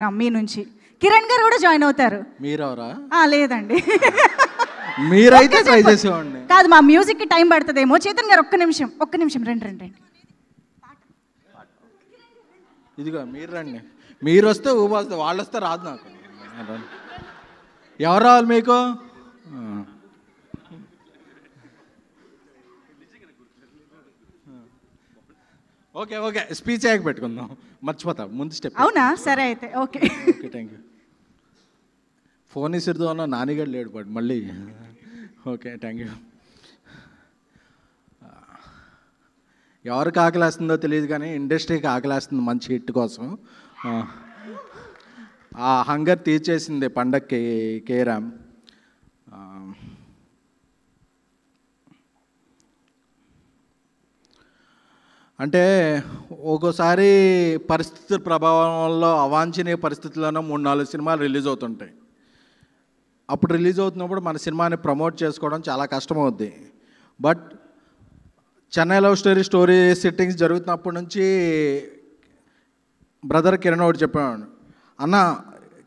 మీ నుంచి కిరణ్ గారు కూడా జాయిన్ అవుతారు. మీరెవరా? లేదండి, మీరైతే ట్రై చేసేవాడిని కాదు. మా మ్యూజిక్ కి టైం పడుతుందేమో. చేతన్ గారు ఒక్క నిమిషం రండి రండి రండి. ఇదిగో మీరు రండి. మీరు వస్తే ఊబొస్తే, వాళ్ళు వస్తే రాదు నాకు. ఎవరు రావాలి మీకు? ఓకే ఓకే, స్పీచ్ అయ్యాక పెట్టుకుందాం. మర్చిపోతా ముందు స్టెప్. అవునా? సరే అయితే okay okay, thank you. Phone ఇసిరితో ఉన్నా నానిగాడు లేడు పాటు మళ్ళీ. Okay, thank you. ఎవరికి ఆకలేస్తుందో తెలియదు కానీ ఇండస్ట్రీకి ఆకలేస్తుంది మంచి హిట్ కోసం. ఆ హంగర్ తీర్చేసింది పండక్కి కేరామ్. అంటే ఒక్కోసారి పరిస్థితుల ప్రభావంలో అవాంఛనీయ పరిస్థితుల్లోనూ 3-4 సినిమాలు రిలీజ్ అవుతుంటాయి. అప్పుడు రిలీజ్ అవుతున్నప్పుడు మన సినిమాని ప్రమోట్ చేసుకోవడం చాలా కష్టమవుద్ది. But Chennai love story sittings జరుగుతున్నప్పటి నుంచి బ్రదర్ కిరణ్ ఒకటి చెప్పాడు, అన్న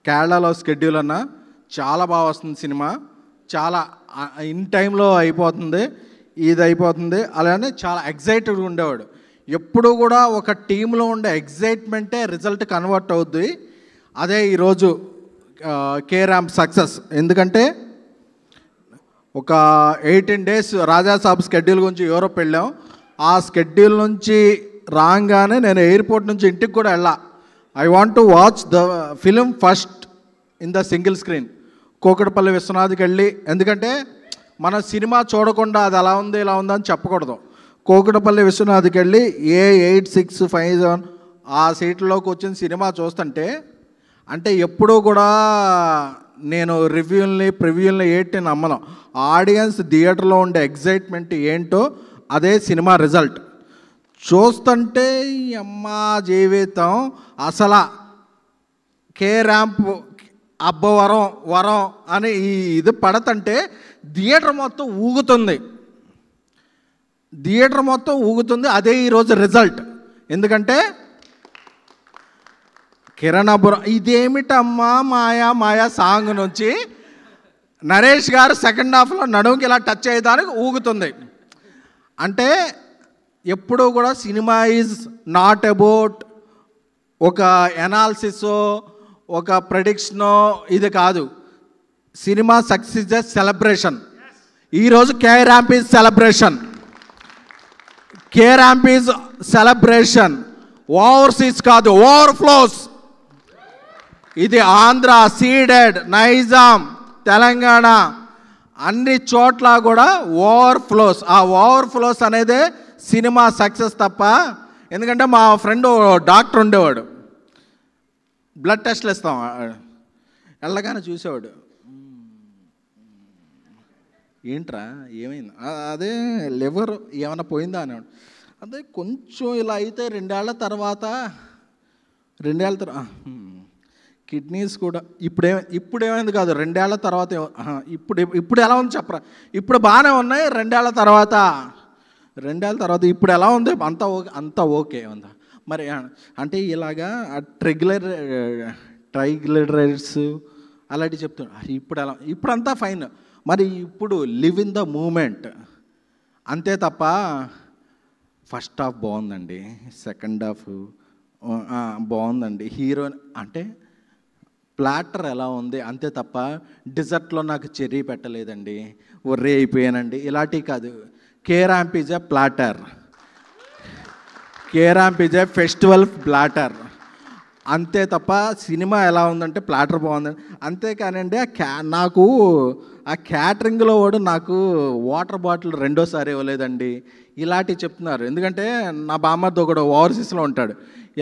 కేరళలో స్కెడ్యూల్ అన్న చాలా బాగా వస్తుంది సినిమా, చాలా ఇన్ టైంలో అయిపోతుంది, ఇది అయిపోతుంది. అలానే చాలా ఎగ్జైటెడ్గా ఉండేవాడు. ఎప్పుడు కూడా ఒక టీంలో ఉండే ఎగ్జైట్మెంటే రిజల్ట్ కన్వర్ట్ అవుద్ది. అదే ఈరోజు కేరామ్ సక్సెస్. ఎందుకంటే ఒక 18 days రాజాసాబ్ స్కెడ్యూల్ గురించి యూరోప్ వెళ్ళాం. ఆ స్కెడ్యూల్ నుంచి రాగానే నేను ఎయిర్పోర్ట్ నుంచి ఇంటికి కూడా వెళ్ళా. I want to watch the film first in the single screen. Kukatpally విశ్వనాథ్కి వెళ్ళి, ఎందుకంటే మన సినిమా చూడకుండా అది ఎలా ఉంది ఇలా ఉందని చెప్పకూడదు. కూకట్పల్లి విశ్వనాథ్కి వెళ్ళి A8657 ఆ సీట్లోకి వచ్చిన సినిమా చూస్తుంటే, అంటే ఎప్పుడూ కూడా నేను ప్రివ్యూల్ని ఏంటి నమ్మను. ఆడియన్స్ థియేటర్లో ఉండే ఎగ్జైట్మెంట్ ఏంటో అదే సినిమా రిజల్ట్. చూస్తుంటే అమ్మా జీవితం అసలు కేరాంప్ వరం అని ఇది పడతంటే థియేటర్ మొత్తం ఊగుతుంది. అదే ఈరోజు రిజల్ట్. ఎందుకంటే కిరణపురం ఇదేమిటమ్మా మాయా సాంగ్ నుంచి నరేష్ గారు సెకండ్ హాఫ్లో నడుముకి ఇలా టచ్ అయ్యేదానికి ఊగుతుంది. అంటే ఎప్పుడూ కూడా సినిమా ఈజ్ నాట్ అబౌట్ ఒక ఎనాలిసిసో ఒక ప్రెడిక్షనో ఇది కాదు. Cinema success is a celebration. ఈరోజు KRamp is celebration. KRamp is celebration. Overseas కాదు, ఓవర్ఫ్లోస్. ఇది ఆంధ్ర, సీడెడ్, నైజాం, తెలంగాణ అన్ని చోట్ల కూడా ఓవర్ఫ్లోస్. ఆ ఓవర్ఫ్లోస్ అనేదే సినిమా సక్సెస్ తప్ప. ఎందుకంటే మా ఫ్రెండ్ డాక్టర్ ఉండేవాడు, బ్లడ్ టెస్ట్లు ఇస్తాం, వెళ్ళగానే చూసేవాడు, ఏంట్రా ఏమైంది, అదే లివర్ ఏమైనా పోయిందా అనేవాడు. అదే కొంచెం ఇలా అయితే 2 ఏళ్ల తర్వాత కిడ్నీస్ కూడా ఇప్పుడేమైంది కాదు, 2 ఏళ్ల తర్వాత ఇప్పుడు ఎలా ఉంది చెప్పరా. ఇప్పుడు బాగానే ఉన్నాయి, 2 ఏళ్ల తర్వాత ఇప్పుడు ఎలా ఉంది, అంతా ఓకే ఉందా మరి. అంటే ఇలాగా ట్రైగ్లిజరైడ్స్ అలాంటివి చెప్తున్నాడు. ఇప్పుడంతా ఫైన్. మరి ఇప్పుడు లివ్ ఇన్ ద మూమెంట్ అంతే తప్ప. ఫస్ట్ హాఫ్ బాగుందండి, సెకండ్ హాఫ్ బాగుందండి, హీరో అంటే ప్లాటర్ ఎలా ఉంది అంతే తప్ప డిజర్ట్లో నాకు చెర్రీ పెట్టలేదండి, ఒర్రే అయిపోయానండి ఇలాంటివి కాదు. KRamp is a platter, KRamp is a festival platter అంతే తప్ప. సినిమా ఎలా ఉందంటే ప్లాటర్ బాగుందండి అంతేకానండి. నాకు ఆ క్యాటరింగ్లో వాడు నాకు వాటర్ బాటిల్ 2వ సారి ఇవ్వలేదండి ఇలాంటివి చెప్తున్నారు. ఎందుకంటే నా బామ్మర్ది ఒకడు ఓవర్సీస్లో ఉంటాడు,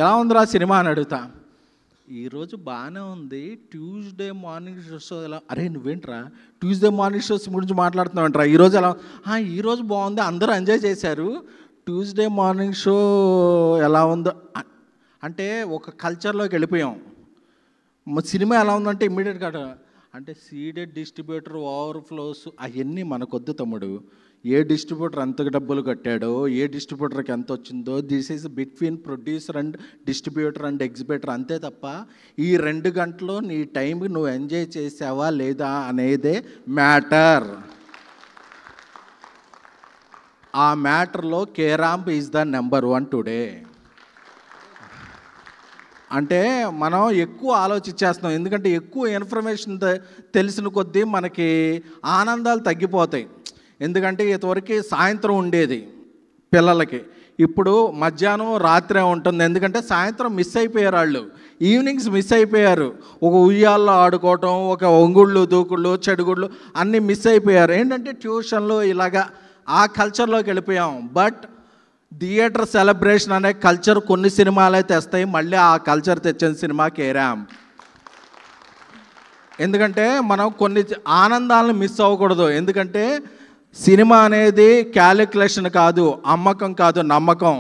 ఎలా ఉందిరా సినిమా అని అడుగుతా. ఈరోజు బాగానే ఉంది, ట్యూస్డే మార్నింగ్ షో ఎలా, అరే నువ్వేంట్రా ట్యూస్డే మార్నింగ్ షోస్ గురించి మాట్లాడుతున్నావంటరా, ఈరోజు ఎలా, ఈరోజు బాగుంది, అందరూ ఎంజాయ్ చేశారు, ట్యూస్డే మార్నింగ్ షో ఎలా ఉందో అంటే ఒక కల్చర్లోకి వెళ్ళిపోయాం. సినిమా ఎలా ఉందంటే ఇమ్మీడియట్గా అంటే సీడెడ్ డిస్ట్రిబ్యూటర్ ఓవర్ఫ్లోస్ అవన్నీ మనకొద్దు తమ్ముడు. ఏ డిస్ట్రిబ్యూటర్ ఎంత డబ్బులు కట్టాడో, ఏ డిస్ట్రిబ్యూటర్కి ఎంత వచ్చిందో, this is between producer and distributor and exhibitor, అంతే తప్ప ఈ 2 గంటలు నీ టైంకి నువ్వు ఎంజాయ్ చేసావా లేదా అనేదే మ్యాటర్. ఆ మ్యాటర్లో కేరాంప్ ఈజ్ ద నెంబర్ 1 టుడే. అంటే మనం ఎక్కువ ఆలోచించేస్తున్నాం, ఎందుకంటే ఎక్కువ ఇన్ఫర్మేషన్ తెలిసిన కొద్దీ మనకి ఆనందాలు తగ్గిపోతాయి. ఎందుకంటే ఇంతవరకు సాయంత్రం ఉండేది పిల్లలకి, ఇప్పుడు మధ్యాహ్నం రాత్రే ఉంటుంది. ఎందుకంటే సాయంత్రం మిస్ అయిపోయారు వాళ్ళు, ఈవినింగ్స్ మిస్ అయిపోయారు. ఒక ఉయ్యాల్లో ఆడుకోవటం, ఒక ఒంగుళ్ళు దూకుళ్ళు చెడుగుళ్ళు అన్నీ మిస్ అయిపోయారు. ఏంటంటే ట్యూషన్లు ఇలాగా ఆ కల్చర్లోకి వెళ్ళిపోయాం. బట్ థియేటర్ సెలబ్రేషన్ అనే కల్చర్ కొన్ని సినిమాలే తెస్తాయి. మళ్ళీ ఆ కల్చర్ తెచ్చిన సినిమా కేరాంప్. ఎందుకంటే మనం కొన్ని ఆనందాలను మిస్ అవ్వకూడదు. ఎందుకంటే సినిమా అనేది క్యాలిక్యులేషన్ కాదు, అమ్మకం కాదు, నమ్మకం.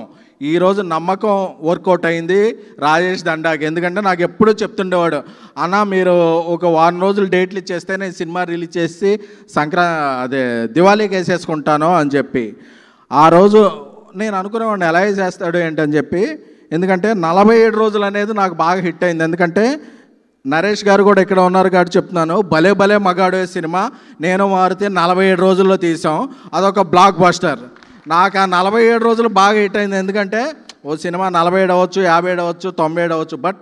ఈరోజు నమ్మకం వర్కౌట్ అయింది రాజేష్ దండాకి. ఎందుకంటే నాకు ఎప్పుడూ చెప్తుండేవాడు, అన్న మీరు ఒక 1 రోజులు డేట్లు ఇచ్చేస్తే నేను సినిమా రిలీజ్ చేసి దివాళీకి వేసేసుకుంటాను అని చెప్పి. ఆ రోజు నేను అనుకునేవాడిని ఎలా చేస్తాడు ఏంటని చెప్పి. ఎందుకంటే 47 రోజులు అనేది నాకు బాగా హిట్ అయింది. ఎందుకంటే నరేష్ గారు కూడా ఇక్కడ ఉన్నారు కాబట్టి చెప్తున్నాను, భలే భలే మగాడు సినిమా నేను మారుతి 47 రోజుల్లో తీసాం. అదొక బ్లాక్ బస్టర్. నాకు ఆ 47 రోజులు బాగా హిట్ అయింది. ఎందుకంటే ఓ సినిమా 47 అవ్వచ్చు, 57 అవ్వచ్చు, 97 అవ్వచ్చు, బట్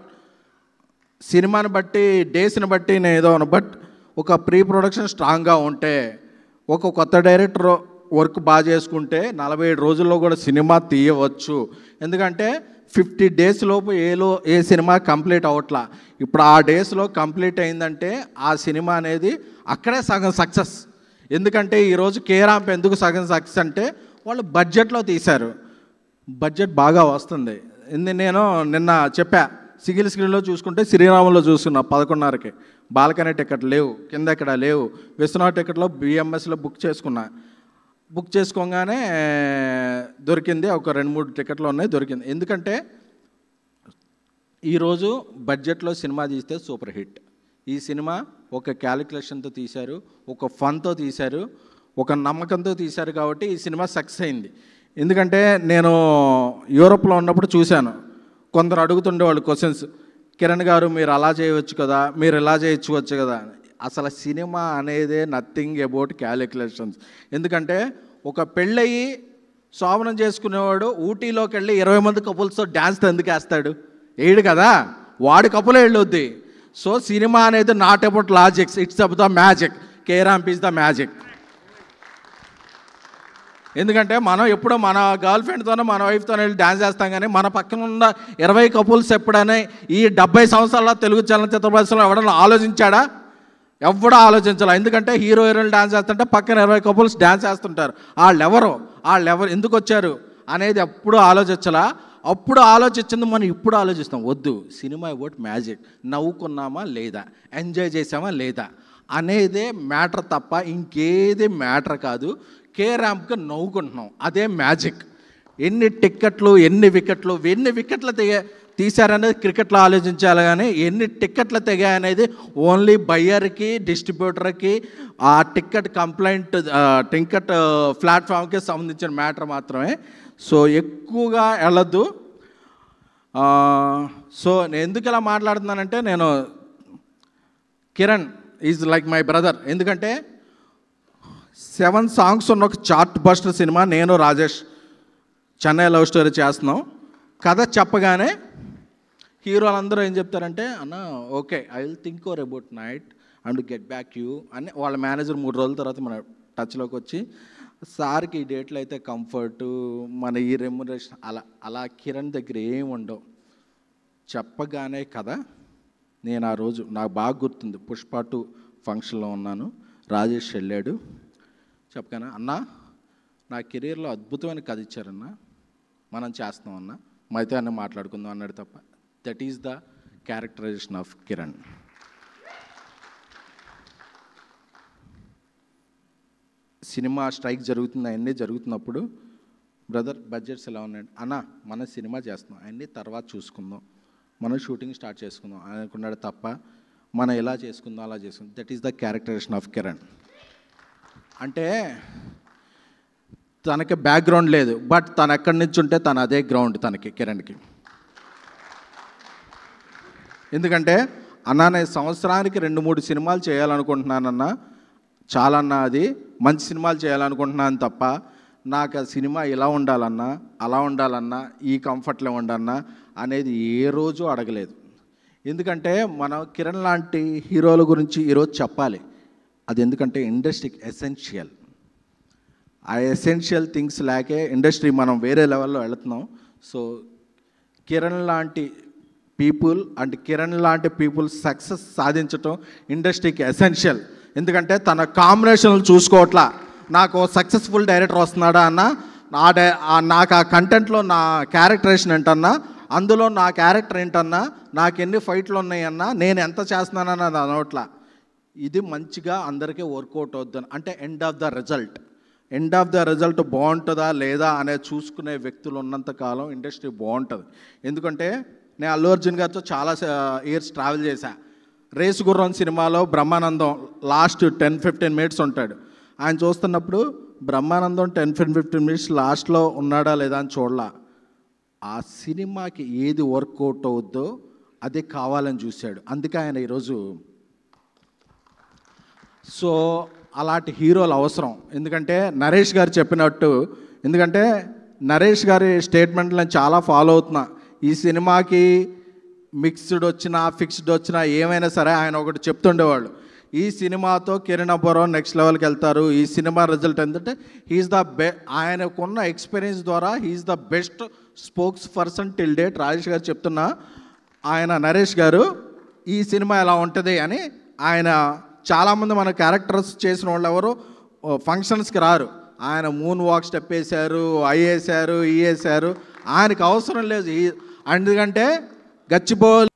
సినిమాని బట్టి డేస్ని బట్టి నేను ఏదో బట్ ఒక ప్రీ ప్రొడక్షన్ స్ట్రాంగ్గా ఉంటే, ఒక కొత్త డైరెక్టర్ వర్క్ బాగా చేసుకుంటే 47 రోజుల్లో కూడా సినిమా తీయవచ్చు. ఎందుకంటే 50 డేస్ లోపు ఏ సినిమా కంప్లీట్ అవ్వట్లా. ఇప్పుడు ఆ డేస్లో కంప్లీట్ అయిందంటే ఆ సినిమా అనేది అక్కడే సగం సక్సెస్. ఎందుకంటే ఈరోజు కేరాంప్ ఎందుకు సగం సక్సెస్ అంటే వాళ్ళు బడ్జెట్లో తీశారు, బడ్జెట్ బాగా వస్తుంది. నేను నిన్న చెప్పా, సిగిల్ స్క్రీన్లో చూసుకుంటే శ్రీరాములో చూసుకున్నా 11:30కి. బాల్కనీ టికెట్ లేవు, కింద ఎక్కడ లేవు. విశ్వనాథ్ టికెట్లో బిఎంఎస్లో బుక్ చేసుకున్నా. బుక్ చేసుకోగానే దొరికింది, ఒక 2-3 టికెట్లు ఉన్నాయి, దొరికింది. ఎందుకంటే ఈరోజు బడ్జెట్లో సినిమా తీస్తే సూపర్ హిట్. ఈ సినిమా ఒక క్యాలిక్యులేషన్తో తీశారు, ఒక ఫన్తో తీశారు, ఒక నమ్మకంతో తీశారు కాబట్టి ఈ సినిమా సక్సెస్ అయింది. ఎందుకంటే నేను యూరోప్లో ఉన్నప్పుడు చూశాను, కొందరు అడుగుతుండేవాళ్ళు క్వశ్చన్స్, కిరణ్ గారు మీరు అలా చేయవచ్చు కదా, మీరు ఇలా చేయొచ్చు కదా. అసలు సినిమా అనేదే నథింగ్ అబౌట్ క్యాలిక్యులేషన్స్. ఎందుకంటే ఒక పెళ్ళయి శోభనం చేసుకునేవాడు ఊటీలోకి వెళ్ళి 20 మంది కపుల్స్తో డ్యాన్స్ ఎందుకు వేస్తాడు? వేయడు కదా, వాడి కపులే వెళ్ళొద్ది. సో సినిమా అనేది not about logics, it's about the magic. కేరాంప్ is the magic. ఎందుకంటే మనం ఎప్పుడో మన గర్ల్ ఫ్రెండ్తోనో మన వైఫ్తోనే వెళ్ళి డ్యాన్స్ చేస్తాం, కానీ మన పక్కన ఉన్న 20 కపుల్స్ ఎప్పుడైనా ఈ 70 సంవత్సరాల తెలుగు చలనచిత్ర పరిశ్రమలో ఎవడన్నా ఆలోచించాడా? ఎవడో ఆలోచించాలి. ఎందుకంటే హీరో హీరోయిన్లు డ్యాన్స్ చేస్తుంటే పక్కన 20 కపుల్స్ డ్యాన్స్ చేస్తుంటారు. వాళ్ళెవరు ఎందుకు వచ్చారు అనేది ఎప్పుడూ ఆలోచించాలా. అప్పుడు ఆలోచించింది మనం ఇప్పుడు ఆలోచిస్తాం. వద్దు, సినిమా అబౌట్ మ్యాజిక్. నవ్వుకున్నామా లేదా, ఎంజాయ్ చేసామా లేదా అనేదే మ్యాటర్ తప్ప ఇంకేది మ్యాటర్ కాదు. కేరాంప్కి నవ్వుకుంటున్నాం, అదే మ్యాజిక్. ఎన్ని టిక్కెట్లు, ఎన్ని వికెట్లు తీశారనేది క్రికెట్లో ఆలోచించాలి, కానీ ఎన్ని టిక్కెట్లు తెగాయనేది ఓన్లీ బయ్యర్కి, డిస్ట్రిబ్యూటర్కి, ఆ టిక్కెట్ ప్లాట్ఫామ్కి సంబంధించిన మ్యాటర్ మాత్రమే. సో ఎక్కువగా వెళ్ళద్దు. సో నేను ఎందుకు ఇలా మాట్లాడుతున్నానంటే, నేను Kiran is like my brother. ఎందుకంటే 7 సాంగ్స్ ఉన్న ఒక చార్ట్ బస్టర్ సినిమా నేను రాజేష్ చెన్నై లవ్ స్టోరీ చేస్తున్నాం. కథ చెప్పగానే హీరోలు అందరూ ఏం చెప్తారంటే, అన్న okay I will think over about night and get back you అని వాళ్ళ మేనేజర్ 3 రోజుల తర్వాత మన టచ్లోకి వచ్చి, సార్కి ఈ డేట్లు అయితే కంఫర్టు, మన ఈ రెమ్యునరేషన్ అలా కిరణ్ దగ్గర ఏమి ఉండవు. చెప్పగానే కదా, నేను ఆ రోజు నాకు బాగా గుర్తుంది, పుష్ప 2 ఫంక్షన్లో ఉన్నాను, రాజేష్ వెళ్ళాడు. చెప్పగానే అన్న నా కెరీర్లో అద్భుతమైన కథ ఇచ్చారన్న, మనం చేస్తాం అన్న, అయితే అన్న మాట్లాడుకుందాం అన్నాడు తప్ప. That is the characterization of Kiran. Cinema strike జరుగుతుంది, అవన్నీ జరుగుతున్నప్పుడు బ్రదర్ బడ్జెట్స్ ఎలా ఉన్నాయండి అన్న, మన సినిమా చేస్తున్నాం, అవన్నీ తర్వాత చూసుకుందాం, మనం షూటింగ్ స్టార్ట్ చేసుకుందాం అనుకున్నాడు తప్ప మనం ఎలా చేసుకుందాం అలా చేసుకుందాం. That is the characterization of Kiran. అంటే తనకి బ్యాక్గ్రౌండ్ లేదు, బట్ తను ఎక్కడి నుంచి ఉంటే తను అదే గ్రౌండ్ తనకి, కిరణ్కి. ఎందుకంటే అన్నా నేను సంవత్సరానికి 2-3 సినిమాలు చేయాలనుకుంటున్నానన్నా, చాలన్నా అది మంచి సినిమాలు చేయాలనుకుంటున్నాను తప్ప నాకు ఆ సినిమా ఇలా ఉండాలన్నా అలా ఉండాలన్నా ఈ కంఫర్ట్లో ఉండన్నా అనేది ఏ రోజు అడగలేదు. ఎందుకంటే మనం కిరణ్ లాంటి హీరోల గురించి ఈరోజు చెప్పాలి. అది ఎందుకంటే ఇండస్ట్రీకి ఎసెన్షియల్. ఆ ఎసెన్షియల్ థింగ్స్ లేకే ఇండస్ట్రీ మనం వేరే లెవెల్లో వెళుతున్నాం. సో కిరణ్ లాంటి పీపుల్ సక్సెస్ సాధించటం ఇండస్ట్రీకి ఎసెన్షియల్. ఎందుకంటే తన కాంబినేషన్లు చూసుకోవట్లా, నాకు సక్సెస్ఫుల్ డైరెక్టర్ వస్తున్నాడా అన్న, నాకు ఆ కంటెంట్లో నా క్యారెక్టరేషన్ ఏంటన్నా, అందులో నా క్యారెక్టర్ ఏంటన్నా, నాకు ఎన్ని ఫైట్లు ఉన్నాయన్నా, నేను ఎంత చేస్తున్నానన్న అది అనవట్లా. ఇది మంచిగా అందరికీ వర్కౌట్ అవుద్దని, అంటే ఎండ్ ఆఫ్ ద రిజల్ట్ బాగుంటుందా లేదా అనేది చూసుకునే వ్యక్తులు ఉన్నంతకాలం ఇండస్ట్రీ బాగుంటుంది. ఎందుకంటే నేను అల్లు అర్జున్ గారితో చాలా ఇయర్స్ ట్రావెల్ చేశా. రేసు గుర్రం సినిమాలో బ్రహ్మానందం లాస్ట్ 10-15 మినిట్స్ ఉంటాడు. ఆయన చూస్తున్నప్పుడు బ్రహ్మానందం 10-15 మినిట్స్ లాస్ట్లో ఉన్నాడా లేదా అని చూడలా. ఆ సినిమాకి ఏది వర్కౌట్ అవుద్దో అదే కావాలని చూశాడు. అందుకే ఆయన ఈరోజు. సో అలాంటి హీరోలు అవసరం. ఎందుకంటే నరేష్ గారు చెప్పినట్టు, ఎందుకంటే నరేష్ గారి స్టేట్మెంట్లు నేను చాలా ఫాలో అవుతున్నా. ఈ సినిమాకి మిక్స్డ్ వచ్చినా ఫిక్స్డ్ వచ్చినా ఏమైనా సరే ఆయన ఒకటి చెప్తుండేవాళ్ళు, ఈ సినిమాతో కిరణ్ అబ్బవరం నెక్స్ట్ లెవెల్కి వెళ్తారు. ఈ సినిమా రిజల్ట్ ఏంటంటే హీఈస్ ద ఆయనకున్న ఎక్స్పీరియన్స్ ద్వారా he is the best spokesperson till date. Rajesh garu చెప్తున్నా, ఆయన నరేష్ గారు ఈ సినిమా ఎలా ఉంటుంది అని. ఆయన చాలామంది మన క్యారెక్టర్స్ చేసిన వాళ్ళు ఎవరు ఫంక్షన్స్కి రారు. ఆయన మూన్ వాక్ స్టెప్ వేశారు, వేశారు, వేశారు. ఆయనకు అవసరం లేదు. ఎందుకంటే గచ్చిబౌలి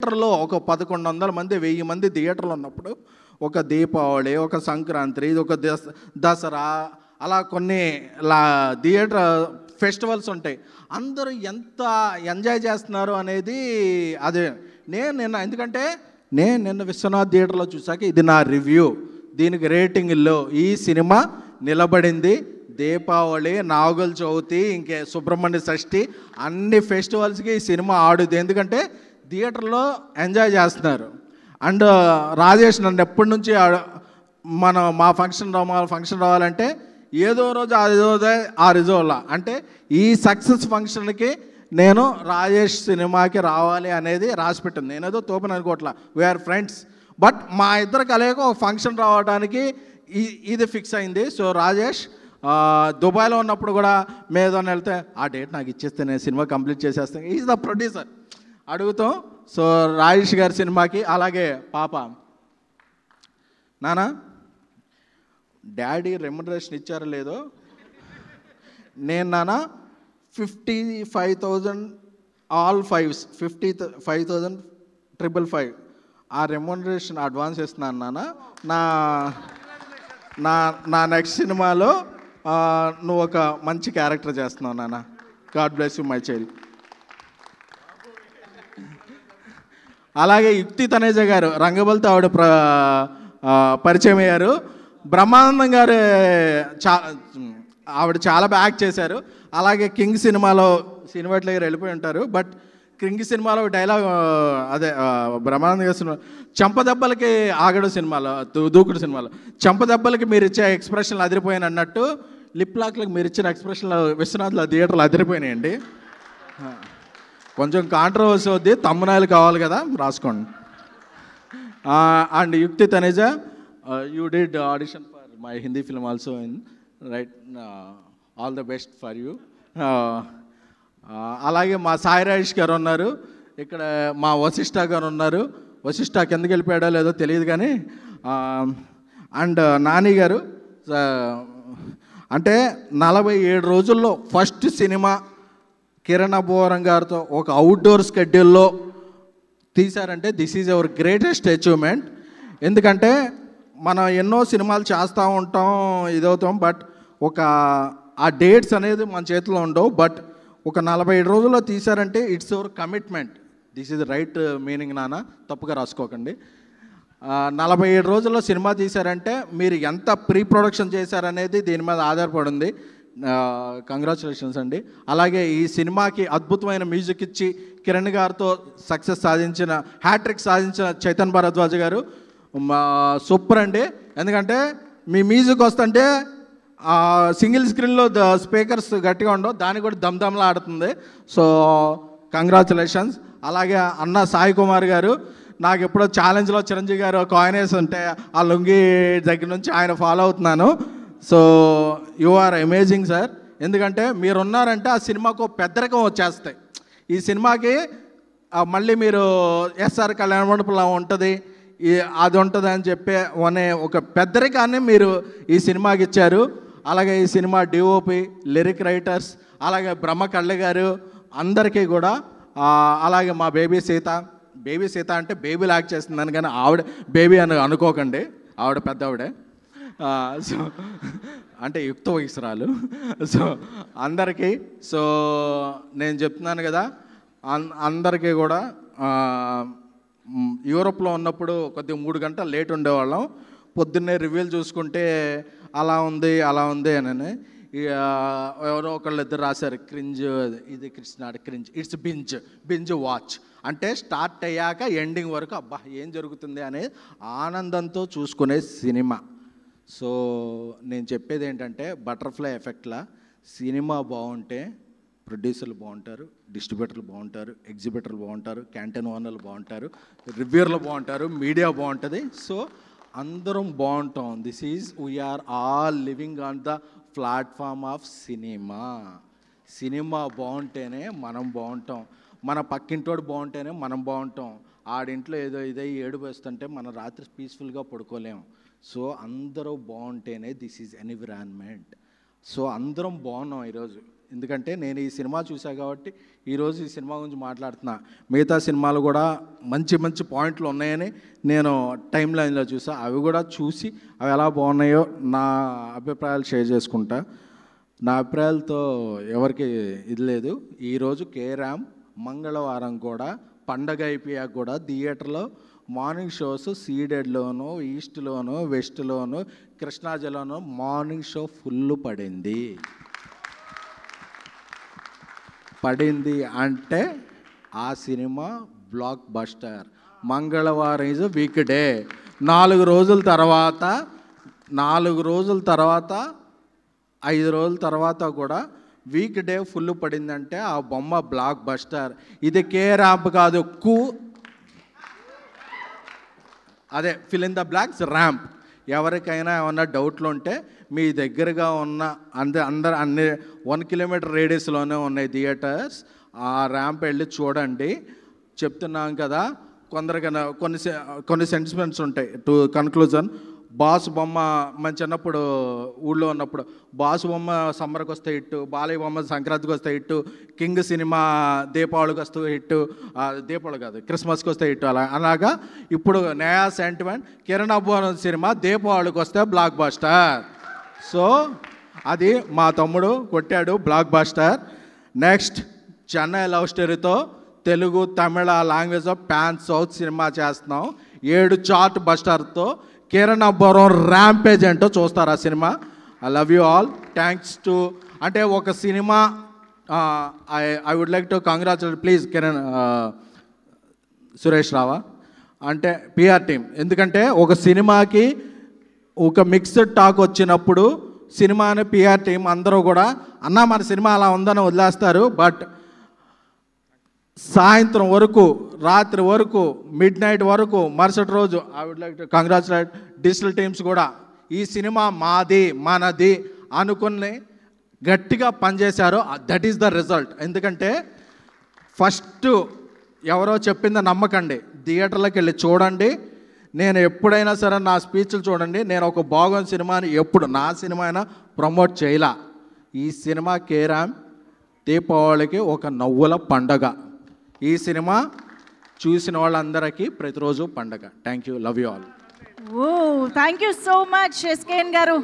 థియేటర్లో ఒక 1100 మంది 1000 మంది థియేటర్లో ఉన్నప్పుడు ఒక దీపావళి, ఒక సంక్రాంతి, ఒక దసరా, అలా కొన్ని థియేటర్ ఫెస్టివల్స్ ఉంటాయి. అందరూ ఎంత ఎంజాయ్ చేస్తున్నారు అనేది అదే. ఎందుకంటే నేను నిన్న విశ్వనాథ్ థియేటర్లో చూసాక ఇది నా రివ్యూ, దీనికి రేటింగ్లో ఈ సినిమా నిలబడింది. దీపావళి, నాగుల చవితి, ఇంకే సుబ్రహ్మణ్య షష్ఠి అన్ని ఫెస్టివల్స్కి ఈ సినిమా ఆడుద్ది. ఎందుకంటే థియేటర్లో ఎంజాయ్ చేస్తున్నారు. అండ్ రాజేష్ నన్ను ఎప్పటి నుంచి మా ఫంక్షన్ రావాలంటే ఏదో రోజు ఆ రిజోలా అంటే ఈ సక్సెస్ ఫంక్షన్కి నేను రాజేష్ సినిమాకి రావాలి అనేది రాసిపెట్టింది. నేనేదో తోపని అనుకోవట్లా, వీఆర్ ఫ్రెండ్స్. బట్ మా ఇద్దరు కలయిక ఒక ఫంక్షన్ రావడానికి ఇది ఫిక్స్ అయింది. సో రాజేష్ దుబాయ్లో ఉన్నప్పుడు కూడా మేదోని వెళ్తే ఆ డేట్ నాకు ఇచ్చేస్తే నేను సినిమా కంప్లీట్ చేసేస్తాను. ఈజ్ ద ప్రొడ్యూసర్ అడుగుతాం. సో రాజేష్ గారి సినిమాకి అలాగే పాప, నానా డాడీ రెమ్యునరేషన్ ఇచ్చారో లేదో, నేను నాన్న 55,000 ఆల్ 5s 55,555 ఆ రెమ్యునరేషన్ అడ్వాన్స్ ఇస్తున్నాను నాన్న. నా నా నెక్స్ట్ సినిమాలో నువ్వు ఒక మంచి క్యారెక్టర్ చేస్తున్నావు నాన్న. God bless you my child. అలాగే యుక్తి తనేజ గారు రంగబలితో ఆవిడ పరిచయం అయ్యారు. బ్రహ్మానందం గారు ఆవిడ చాలా బాగా యాక్ట్ చేశారు. అలాగే కింగ్ సినిమాట్లో దగ్గర వెళ్ళిపోయి ఉంటారు. బట్ కింగ్ సినిమాలో డైలాగ్ అదే బ్రహ్మానందం గారి సినిమా చెంపదెబ్బలకి ఆగడు సినిమాలో దూకుడు సినిమాలో చెంపదెబ్బలకి మీరు ఇచ్చే ఎక్స్ప్రెషన్లు అదిరిపోయాను అన్నట్టు లిప్ లాక్లకు మీరు ఇచ్చిన ఎక్స్ప్రెషన్లు విశ్వనాథ్లో థియేటర్లు అదిరిపోయినాయండి. కొంచెం కాంట్రవర్సీ వద్ది, తమ్మునాయలు కావాలి కదా, రాసుకోండి. And Yukti Taneja, you did audition for my Hindi film also in right. All the best for you. అలాగే మా సాయి రాజేష్ గారు ఉన్నారు ఇక్కడ, మా వశిష్ఠ గారు ఉన్నారు. వశిష్ఠ కిందకి వెళ్ళిపోయాడో లేదో తెలియదు కానీ. అండ్ నాని గారు, అంటే 47 రోజుల్లో ఫస్ట్ సినిమా కిరణ్ అబ్బవరం గారితో ఒక అవుట్డోర్ స్కెడ్యూల్లో తీశారంటే this is our greatest achievement. ఎందుకంటే మనం ఎన్నో సినిమాలు చేస్తూ ఉంటాం, ఇదవుతాం, బట్ ఆ డేట్స్ అనేది మన చేతిలో ఉండవు. బట్ ఒక 47 రోజుల్లో తీశారంటే it's our commitment. This is right meaning నాన్న, తప్పుగా రాసుకోకండి. 47 రోజుల్లో సినిమా తీశారంటే మీరు ఎంత ప్రీ ప్రొడక్షన్ చేశారనేది దీని మీద ఆధారపడింది. కంగ్రాచులేషన్స్ అండి. అలాగే ఈ సినిమాకి అద్భుతమైన మ్యూజిక్ ఇచ్చి కిరణ్ గారితో సక్సెస్ సాధించిన, హ్యాట్రిక్ సాధించిన చైతన్ భరద్వాజ్ గారు సూపర్ అండి. ఎందుకంటే మీ మ్యూజిక్ వస్తుంటే సింగిల్ స్క్రీన్లో స్పీకర్స్ గట్టిగా ఉండవు, దానికి కూడా దమ్దమ్లా ఆడుతుంది. So congratulations. అలాగే అన్న సాయి కుమార్ గారు, నాకు ఎప్పుడో ఛాలెంజ్లో చిరంజీవి గారు కాయిన్ వేసి ఉంటే ఆ లుంగి దగ్గర నుంచి ఆయన ఫాలో అవుతున్నాను. So you are amazing sir. ఎందుకంటే మీరున్నారంటే ఆ సినిమాకు పెద్దరికం వచ్చేస్తాయి. ఈ సినిమాకి మళ్ళీ మీరు ఎస్ఆర్ కళ్యాణ మండపంలో ఉంటుంది, అది ఉంటుంది అని చెప్పే ఒక పెద్దరికాన్ని మీరు ఈ సినిమాకి ఇచ్చారు. అలాగే ఈ సినిమా డిఓపి, లిరిక్ రైటర్స్, అలాగే బ్రహ్మ కళ్ళ గారు అందరికీ కూడా, అలాగే మా బేబీ సీత అంటే బేబీలు యాక్ట్ చేస్తుందని, కానీ ఆవిడ బేబీ అని అనుకోకండి, ఆవిడ పెద్ద ఆవిడే. సో అంటే యుక్త వయసురాలు. సో అందరికీ, సో నేను చెప్తున్నాను కదా, అందరికీ కూడా యూరోప్లో ఉన్నప్పుడు కొద్దిగా 3 గంటలు లేట్ ఉండేవాళ్ళం. పొద్దున్నే రివ్యూలు చూసుకుంటే అలా ఉంది అని ఎవరో ఒకళ్ళు ఇద్దరు రాశారు, క్రింజ్, ఇది Krishna cringe, it's binge watch. అంటే స్టార్ట్ అయ్యాక ఎండింగ్ వరకు అబ్బా ఏం జరుగుతుంది అనే ఆనందంతో చూసుకునే సినిమా. సో నేను చెప్పేది ఏంటంటే బటర్ఫ్లై ఎఫెక్ట్లా సినిమా బాగుంటే ప్రొడ్యూసర్లు బాగుంటారు, డిస్ట్రిబ్యూటర్లు బాగుంటారు, ఎగ్జిబిటర్లు బాగుంటారు, క్యాంటీన్ ఓనర్లు బాగుంటారు, రివ్యూర్లు బాగుంటారు, మీడియా బాగుంటుంది. సో అందరం బాగుంటాం. This is we are all living on the platform of cinema బాగుంటేనే మనం బాగుంటాం, మన పక్కింటోడు బాగుంటేనే మనం బాగుంటాం. ఆడింట్లో ఏదో ఏడుపు వేస్తుంటే మనం రాత్రి పీస్ఫుల్గా పడుకోలేం. సో అందరూ బాగుంటేనే దిస్ ఈజ్ ఎన్విరాన్మెంట్. సో అందరం బాగున్నాం ఈరోజు. ఎందుకంటే నేను ఈ సినిమా చూసా కాబట్టి ఈరోజు ఈ సినిమా గురించి మాట్లాడుతున్నా. మిగతా సినిమాలు కూడా మంచి పాయింట్లు ఉన్నాయని నేను టైం లైన్లో చూసా. అవి కూడా చూసి అవి ఎలా బాగున్నాయో నా అభిప్రాయాలు షేర్ చేసుకుంటా. నా అభిప్రాయాలతో ఎవరికి ఇది లేదు. ఈరోజు కేరామ్ మంగళవారం కూడా పండగ అయిపోయాక కూడా థియేటర్లో మార్నింగ్ షోస్ సీడెడ్లోను, ఈస్ట్లోను, వెస్ట్లోను, కృష్ణాజిలోను మార్నింగ్ షో ఫుల్ పడింది అంటే ఆ సినిమా బ్లాక్ బస్టర్. మంగళవారం ఈజ్ వీక్ డే. 4 రోజుల తర్వాత 5 రోజుల తర్వాత కూడా వీక్ డే ఫుల్ పడిందంటే ఆ బొమ్మ బ్లాక్ బస్టర్. ఇది కే ర్యాంప్ కాదు, అదే fill in the blocks ramp. ఎవరికైనా ఏమన్నా డౌట్లు ఉంటే మీ దగ్గరగా ఉన్న అన్ని 1 కిలోమీటర్ రేడియస్లోనే ఉన్నాయి థియేటర్స్. ఆ ర్యాంప్ వెళ్ళి చూడండి. చెప్తున్నాం కదా, కొందరికైనా కొన్ని సెంటిమెంట్స్ ఉంటాయి. టు కన్క్లూజన్, బాసు బొమ్మ మన చిన్నప్పుడు ఊళ్ళో ఉన్నప్పుడు బాసు బొమ్మ సమ్మర్కి వస్తే హిట్టు, బాలయ్య బొమ్మ సంక్రాంతికి వస్తే హిట్టు, కింగ్ సినిమా దీపావళికి వస్తే హిట్టు, దీపావళి కాదు క్రిస్మస్కి వస్తే హిట్టు, అలాగా ఇప్పుడు నయా సెంటిమెంట్ కిరణ్ అబ్బు సినిమా దీపావళికి వస్తే బ్లాక్ బాస్టర్. సో అది మా తమ్ముడు కొట్టాడు blockbuster. Next Chennai love స్టోరీతో Telugu Tamil language pan south cinema చేస్తున్నాం. 7 చార్ట్ బస్టర్తో కిరణ్ అబ్బవరం ర్యాంపేజ్ ఏంటో చూస్తారు ఆ cinema. I love you all. Thanks to అంటే ఒక cinema I would like to congratulate please Kiran Suresh రావా అంటే పిఆర్ టీమ్. ఎందుకంటే ఒక సినిమాకి ఒక మిక్స్డ్ టాక్ వచ్చినప్పుడు సినిమాని పిఆర్ టీం అందరూ కూడా అన్న మన సినిమా అలా ఉందని వదిలేస్తారు. బట్ సాయంత్రం వరకు రాత్రి వరకు మిడ్ నైట్ వరకు మరుసటి రోజు I would like to congratulate digital teams కూడా ఈ సినిమా మాది మనది అనుకుని గట్టిగా పనిచేశారు. That is the result. ఎందుకంటే ఫస్ట్ ఎవరో చెప్పింది నమ్మకండి, థియేటర్లోకి వెళ్ళి చూడండి. నేను ఎప్పుడైనా సరే నా స్పీచ్లు చూడండి, నేను ఒక బాగున్న సినిమాని ఎప్పుడు నా సినిమా అయినా ప్రమోట్ చేయలా. ఈ సినిమా కేరామ్ దీపావళికి ఒక నవ్వుల పండగ. ఈ సినిమా చూసిన వాళ్ళందరికీ ప్రతిరోజు పండగ. Thank you, love you all. Oh thank you so much SKN గారు.